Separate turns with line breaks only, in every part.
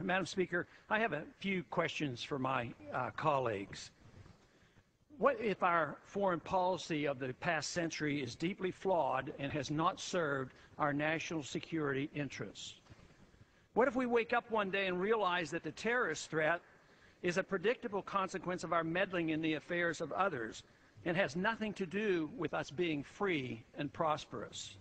Madam Speaker, I have a few questions for my colleagues. What if our foreign policy of the past century is deeply flawed and has not served our national security interests? What if we wake up one day and realize that the terrorist threat is a predictable consequence of our meddling in the affairs of others and has nothing to do with us being free and prosperous?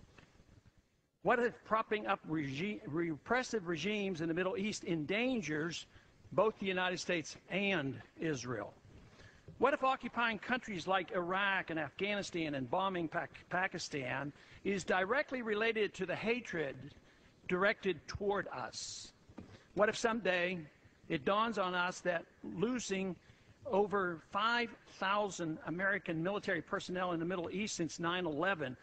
What if propping up repressive regimes in the Middle East endangers both the United States and Israel? What if occupying countries like Iraq and Afghanistan and bombing Pakistan is directly related to the hatred directed toward us? What if someday it dawns on us that losing over 5,000 American military personnel in the Middle East since 9/11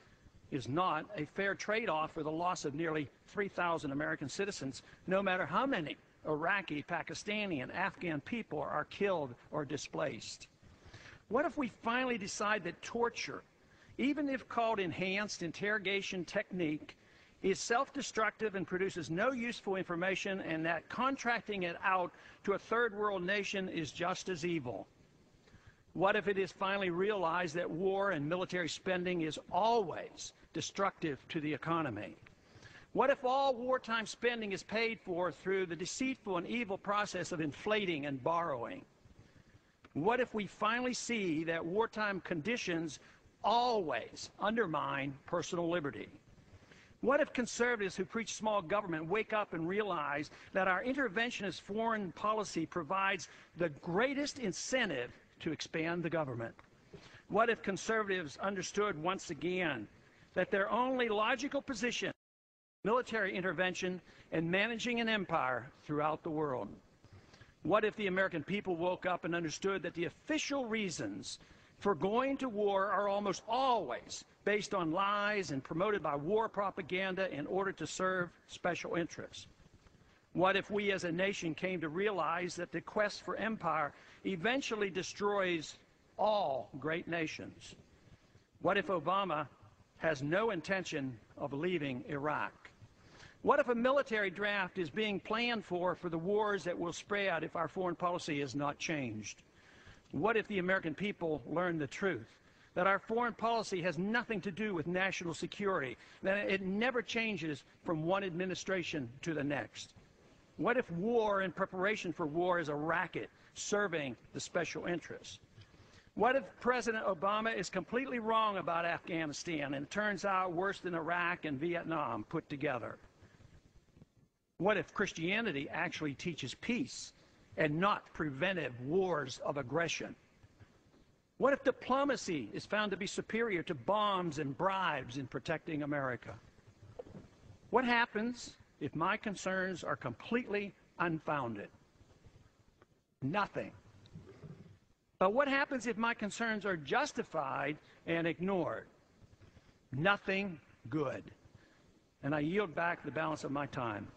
is not a fair trade-off for the loss of nearly 3,000 American citizens, no matter how many Iraqi, Pakistani, and Afghan people are killed or displaced? What if we finally decide that torture, even if called enhanced interrogation technique, is self-destructive and produces no useful information, and that contracting it out to a third world nation is just as evil? What if it is finally realized that war and military spending is always destructive to the economy? What if all wartime spending is paid for through the deceitful and evil process of inflating and borrowing? What if we finally see that wartime conditions always undermine personal liberty? What if conservatives who preach small government wake up and realize that our interventionist foreign policy provides the greatest incentive to expand the government? What if conservatives understood once again that their only logical position is military intervention and managing an empire throughout the world? What if the American people woke up and understood that the official reasons for going to war are almost always based on lies and promoted by war propaganda in order to serve special interests? What if we as a nation came to realize that the quest for empire eventually destroys all great nations? What if Obama has no intention of leaving Iraq? What if a military draft is being planned for the wars that will spread if our foreign policy is not changed? What if the American people learn the truth, that our foreign policy has nothing to do with national security, that it never changes from one administration to the next? What if war and preparation for war is a racket serving the special interests? What if President Obama is completely wrong about Afghanistan and it turns out worse than Iraq and Vietnam put together? What if Christianity actually teaches peace and not preventive wars of aggression? What if diplomacy is found to be superior to bombs and bribes in protecting America? What happens if my concerns are completely unfounded? Nothing. But what happens if my concerns are justified and ignored? Nothing good. And I yield back the balance of my time.